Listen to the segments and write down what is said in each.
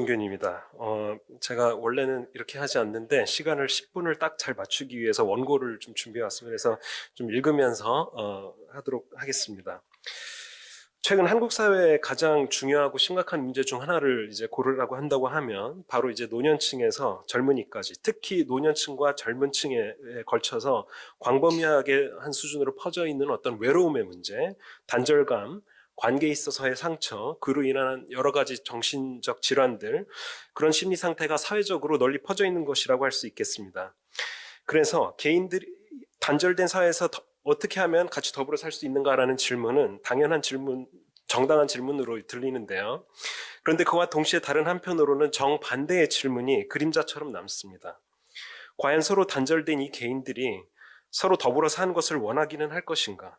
김종균입니다. 제가 원래는 이렇게 하지 않는데 시간을 10분을 딱 잘 맞추기 위해서 원고를 좀 준비해 왔습니다. 그래서 좀 읽으면서 하도록 하겠습니다. 최근 한국 사회의 가장 중요하고 심각한 문제 중 하나를 이제 고르라고 한다고 하면 바로 이제 노년층에서 젊은이까지, 특히 노년층과 젊은 층에 걸쳐서 광범위하게 한 수준으로 퍼져 있는 어떤 외로움의 문제, 단절감, 관계에 있어서의 상처, 그로 인한 여러 가지 정신적 질환들, 그런 심리 상태가 사회적으로 널리 퍼져 있는 것이라고 할 수 있겠습니다. 그래서 개인들이 단절된 사회에서 어떻게 하면 같이 더불어 살 수 있는가라는 질문은 당연한 질문, 정당한 질문으로 들리는데요. 그런데 그와 동시에 다른 한편으로는 정반대의 질문이 그림자처럼 남습니다. 과연 서로 단절된 이 개인들이 서로 더불어 사는 것을 원하기는 할 것인가?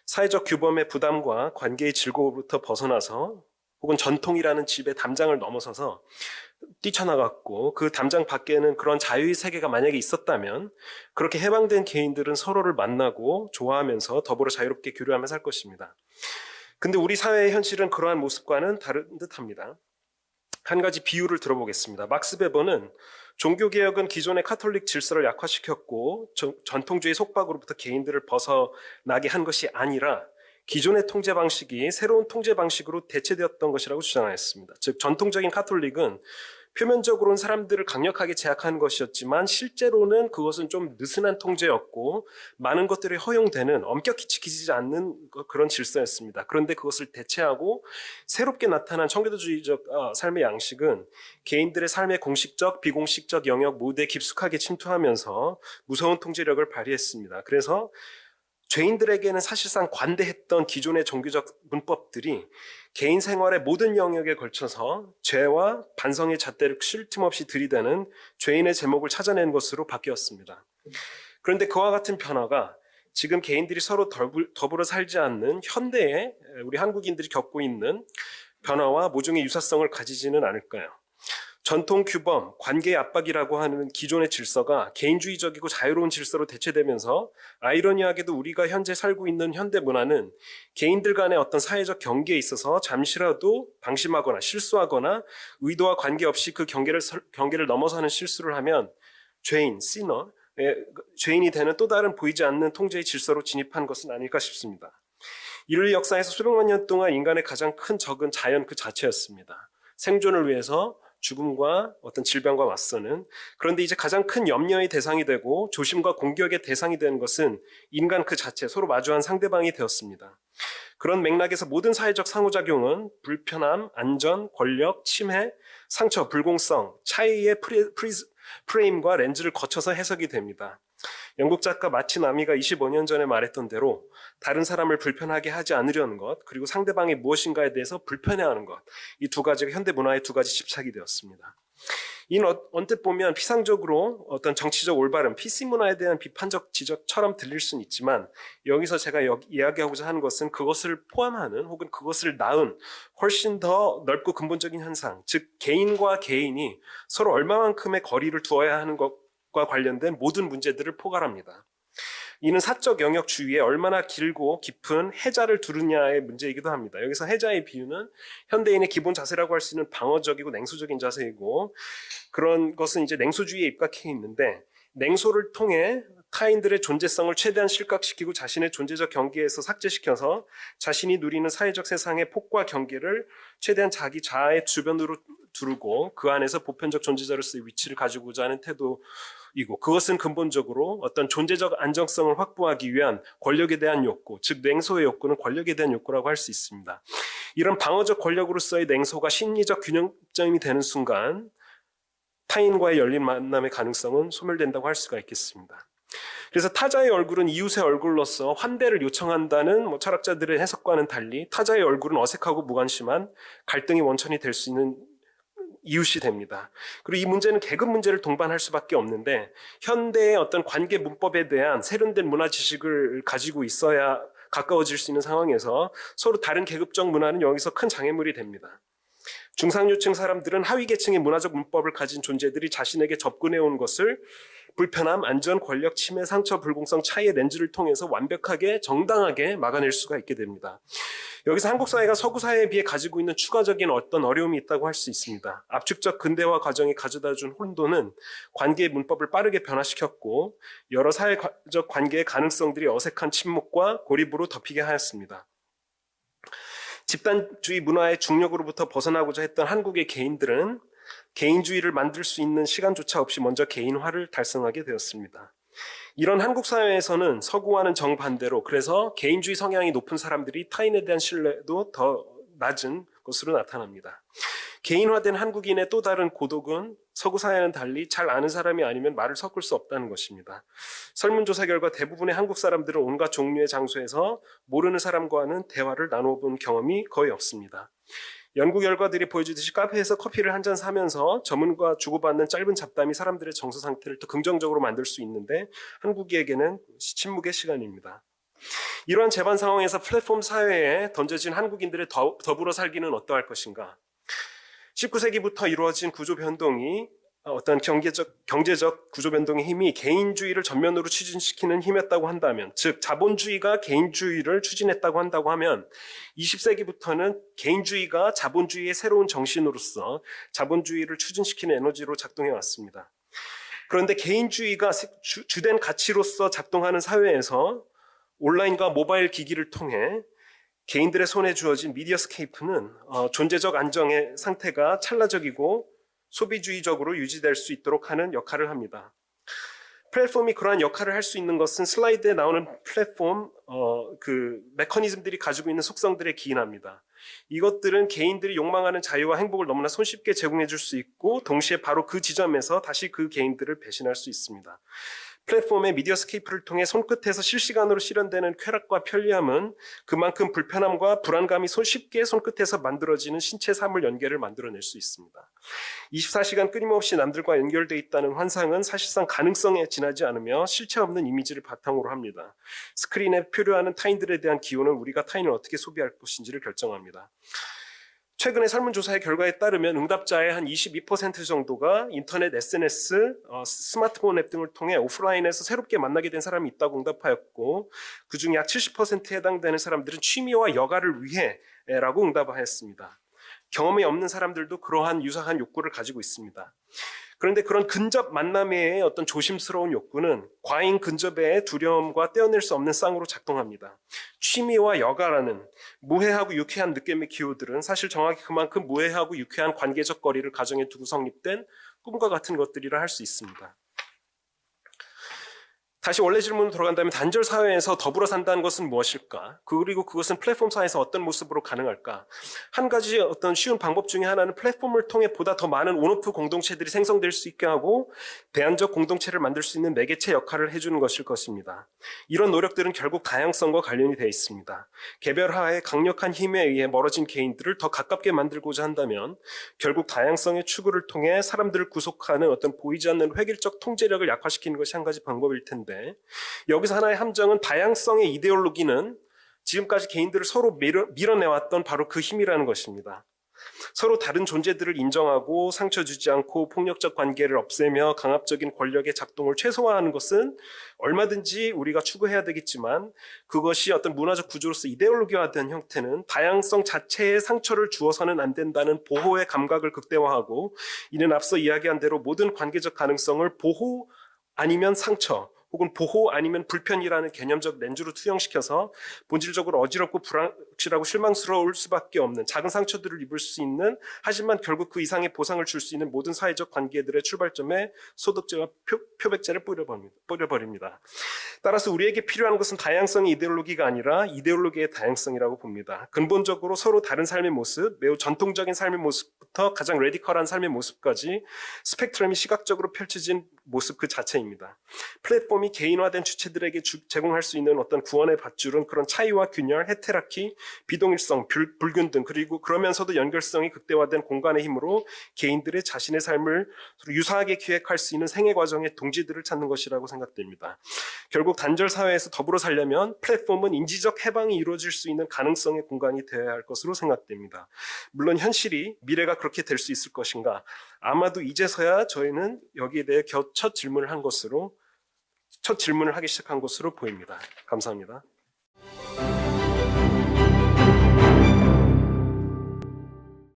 사회적 규범의 부담과 관계의 즐거움부터 벗어나서 혹은 전통이라는 집의 담장을 넘어서서 뛰쳐나갔고 그 담장 밖에는 그런 자유의 세계가 만약에 있었다면 그렇게 해방된 개인들은 서로를 만나고 좋아하면서 더불어 자유롭게 교류하며 살 것입니다. 근데 우리 사회의 현실은 그러한 모습과는 다른 듯합니다. 한 가지 비유를 들어보겠습니다. 막스 베버는 종교개혁은 기존의 카톨릭 질서를 약화시켰고 전통주의 속박으로부터 개인들을 벗어나게 한 것이 아니라 기존의 통제 방식이 새로운 통제 방식으로 대체되었던 것이라고 주장하였습니다. 즉 전통적인 카톨릭은 표면적으로는 사람들을 강력하게 제약하는 것이었지만 실제로는 그것은 좀 느슨한 통제였고 많은 것들이 허용되는 엄격히 지키지 않는 그런 질서였습니다. 그런데 그것을 대체하고 새롭게 나타난 청교도주의적 삶의 양식은 개인들의 삶의 공식적, 비공식적 영역 모두에 깊숙하게 침투하면서 무서운 통제력을 발휘했습니다. 그래서 죄인들에게는 사실상 관대했던 기존의 종교적 문법들이 개인 생활의 모든 영역에 걸쳐서 죄와 반성의 잣대를 쉴 틈 없이 들이대는 죄인의 제목을 찾아낸 것으로 바뀌었습니다. 그런데 그와 같은 변화가 지금 개인들이 서로 더불어 살지 않는 현대에 우리 한국인들이 겪고 있는 변화와 모종의 유사성을 가지지는 않을까요? 전통 규범, 관계의 압박이라고 하는 기존의 질서가 개인주의적이고 자유로운 질서로 대체되면서 아이러니하게도 우리가 현재 살고 있는 현대 문화는 개인들 간의 어떤 사회적 경계에 있어서 잠시라도 방심하거나 실수하거나 의도와 관계없이 그 경계를 넘어서는 실수를 하면 죄인, 시너, 죄인이 되는 또 다른 보이지 않는 통제의 질서로 진입한 것은 아닐까 싶습니다. 인류 역사에서 수백만 년 동안 인간의 가장 큰 적은 자연 그 자체였습니다. 생존을 위해서 죽음과 어떤 질병과 맞서는, 그런데 이제 가장 큰 염려의 대상이 되고 조심과 공격의 대상이 되는 것은 인간 그 자체, 서로 마주한 상대방이 되었습니다. 그런 맥락에서 모든 사회적 상호작용은 불편함, 안전, 권력, 침해, 상처, 불공성, 차이의 프레임과 렌즈를 거쳐서 해석이 됩니다. 영국 작가 마틴 아미가 25년 전에 말했던 대로 다른 사람을 불편하게 하지 않으려는 것, 그리고 상대방이 무엇인가에 대해서 불편해하는 것, 이 두 가지가 현대 문화의 두 가지 집착이 되었습니다. 이는 언뜻 보면 피상적으로 어떤 정치적 올바름, PC 문화에 대한 비판적 지적처럼 들릴 수는 있지만 여기서 제가 이야기하고자 하는 것은 그것을 포함하는 혹은 그것을 낳은 훨씬 더 넓고 근본적인 현상, 즉 개인과 개인이 서로 얼마만큼의 거리를 두어야 하는 것과 관련된 모든 문제들을 포괄합니다. 이는 사적 영역 주위에 얼마나 길고 깊은 해자를 두르냐의 문제이기도 합니다. 여기서 해자의 비유는 현대인의 기본 자세라고 할 수 있는 방어적이고 냉소적인 자세이고, 그런 것은 이제 냉소주의에 입각해 있는데 냉소를 통해 타인들의 존재성을 최대한 실각시키고 자신의 존재적 경계에서 삭제시켜서 자신이 누리는 사회적 세상의 폭과 경계를 최대한 자기 자아의 주변으로 두르고 그 안에서 보편적 존재자로서의 위치를 가지고자 하는 태도이고, 그것은 근본적으로 어떤 존재적 안정성을 확보하기 위한 권력에 대한 욕구, 즉 냉소의 욕구는 권력에 대한 욕구라고 할 수 있습니다. 이런 방어적 권력으로서의 냉소가 심리적 균형점이 되는 순간 타인과의 열린 만남의 가능성은 소멸된다고 할 수가 있겠습니다. 그래서 타자의 얼굴은 이웃의 얼굴로서 환대를 요청한다는 철학자들의 해석과는 달리 타자의 얼굴은 어색하고 무관심한 갈등의 원천이 될 수 있는 이웃이 됩니다. 그리고 이 문제는 계급 문제를 동반할 수밖에 없는데 현대의 어떤 관계 문법에 대한 세련된 문화 지식을 가지고 있어야 가까워질 수 있는 상황에서 서로 다른 계급적 문화는 여기서 큰 장애물이 됩니다. 중상류층 사람들은 하위 계층의 문화적 문법을 가진 존재들이 자신에게 접근해 온 것을 불편함, 안전, 권력, 침해, 상처, 불공성, 차이의 렌즈를 통해서 완벽하게 정당하게 막아낼 수가 있게 됩니다. 여기서 한국 사회가 서구 사회에 비해 가지고 있는 추가적인 어떤 어려움이 있다고 할 수 있습니다. 압축적 근대화 과정이 가져다준 혼돈은 관계의 문법을 빠르게 변화시켰고 여러 사회적 관계의 가능성들이 어색한 침묵과 고립으로 덮이게 하였습니다. 집단주의 문화의 중력으로부터 벗어나고자 했던 한국의 개인들은 개인주의를 만들 수 있는 시간조차 없이 먼저 개인화를 달성하게 되었습니다. 이런 한국 사회에서는 서구와는 정반대로 그래서 개인주의 성향이 높은 사람들이 타인에 대한 신뢰도 더 낮은 것으로 나타납니다. 개인화된 한국인의 또 다른 고독은 서구 사회와는 달리 잘 아는 사람이 아니면 말을 섞을 수 없다는 것입니다. 설문조사 결과 대부분의 한국 사람들은 온갖 종류의 장소에서 모르는 사람과는 대화를 나눠본 경험이 거의 없습니다. 연구 결과들이 보여주듯이 카페에서 커피를 한 잔 사면서 전문가 주고받는 짧은 잡담이 사람들의 정서 상태를 더 긍정적으로 만들 수 있는데 한국인에게는 침묵의 시간입니다. 이러한 재반 상황에서 플랫폼 사회에 던져진 한국인들의 더불어 살기는 어떠할 것인가? 19세기부터 이루어진 구조 변동이 어떤 경제적 구조 변동의 힘이 개인주의를 전면으로 추진시키는 힘이었다고 한다면, 즉 자본주의가 개인주의를 추진했다고 한다고 하면 20세기부터는 개인주의가 자본주의의 새로운 정신으로서 자본주의를 추진시키는 에너지로 작동해 왔습니다. 그런데 개인주의가 주된 가치로서 작동하는 사회에서 온라인과 모바일 기기를 통해 개인들의 손에 주어진 미디어 스케이프는 존재적 안정의 상태가 찰나적이고 소비주의적으로 유지될 수 있도록 하는 역할을 합니다. 플랫폼이 그러한 역할을 할 수 있는 것은 슬라이드에 나오는 플랫폼 메커니즘들이 가지고 있는 속성들에 기인합니다. 이것들은 개인들이 욕망하는 자유와 행복을 너무나 손쉽게 제공해 줄 수 있고 동시에 바로 그 지점에서 다시 그 개인들을 배신할 수 있습니다. 플랫폼의 미디어 스케이프를 통해 손끝에서 실시간으로 실현되는 쾌락과 편리함은 그만큼 불편함과 불안감이 쉽게 손끝에서 만들어지는 신체 사물 연계를 만들어낼 수 있습니다. 24시간 끊임없이 남들과 연결되어 있다는 환상은 사실상 가능성에 지나지 않으며 실체 없는 이미지를 바탕으로 합니다. 스크린에 표류하는 타인들에 대한 기호는 우리가 타인을 어떻게 소비할 것인지를 결정합니다. 최근의 설문조사의 결과에 따르면 응답자의 한 22% 정도가 인터넷, SNS, 스마트폰 앱 등을 통해 오프라인에서 새롭게 만나게 된 사람이 있다고 응답하였고 그중 약 70%에 해당되는 사람들은 취미와 여가를 위해 라고 응답하였습니다. 경험이 없는 사람들도 그러한 유사한 욕구를 가지고 있습니다. 그런데 그런 근접 만남의 어떤 조심스러운 욕구는 과잉 근접의 두려움과 떼어낼 수 없는 쌍으로 작동합니다. 취미와 여가라는 무해하고 유쾌한 느낌의 기호들은 사실 정확히 그만큼 무해하고 유쾌한 관계적 거리를 가정에 두고 성립된 꿈과 같은 것들이라 할 수 있습니다. 다시 원래 질문으로 돌아간다면 단절 사회에서 더불어 산다는 것은 무엇일까? 그리고 그것은 플랫폼 사회에서 어떤 모습으로 가능할까? 한 가지 어떤 쉬운 방법 중에 하나는 플랫폼을 통해 보다 더 많은 온오프 공동체들이 생성될 수 있게 하고 대안적 공동체를 만들 수 있는 매개체 역할을 해주는 것일 것입니다. 이런 노력들은 결국 다양성과 관련이 되어 있습니다. 개별화의 강력한 힘에 의해 멀어진 개인들을 더 가깝게 만들고자 한다면 결국 다양성의 추구를 통해 사람들을 구속하는 어떤 보이지 않는 획일적 통제력을 약화시키는 것이 한 가지 방법일 텐데 여기서 하나의 함정은 다양성의 이데올로기는 지금까지 개인들을 서로 밀어내왔던 바로 그 힘이라는 것입니다. 서로 다른 존재들을 인정하고 상처 주지 않고 폭력적 관계를 없애며 강압적인 권력의 작동을 최소화하는 것은 얼마든지 우리가 추구해야 되겠지만 그것이 어떤 문화적 구조로서 이데올로기화된 형태는 다양성 자체에 상처를 주어서는 안 된다는 보호의 감각을 극대화하고 이는 앞서 이야기한 대로 모든 관계적 가능성을 보호 아니면 상처 혹은 보호 아니면 불편이라는 개념적 렌즈로 투영시켜서 본질적으로 어지럽고 불확실하고 실망스러울 수밖에 없는 작은 상처들을 입을 수 있는 하지만 결국 그 이상의 보상을 줄 수 있는 모든 사회적 관계들의 출발점에 소독제와 표백제를 뿌려버립니다. 따라서 우리에게 필요한 것은 다양성의 이데올로기가 아니라 이데올로기의 다양성이라고 봅니다. 근본적으로 서로 다른 삶의 모습, 매우 전통적인 삶의 모습부터 가장 레디컬한 삶의 모습까지 스펙트럼이 시각적으로 펼쳐진 모습 그 자체입니다. 플랫폼이 개인화된 주체들에게 제공할 수 있는 어떤 구원의 밧줄은 그런 차이와 균열, 헤테라키, 비동일성, 불균등 그리고 그러면서도 연결성이 극대화된 공간의 힘으로 개인들의 자신의 삶을 유사하게 기획할 수 있는 생애 과정의 동지들을 찾는 것이라고 생각됩니다. 결국 단절 사회에서 더불어 살려면 플랫폼은 인지적 해방이 이루어질 수 있는 가능성의 공간이 되어야 할 것으로 생각됩니다. 물론 현실이 미래가 그렇게 될 수 있을 것인가? 아마도 이제서야 저희는 여기에 대해 첫 질문을 하기 시작한 것으로 보입니다. 감사합니다.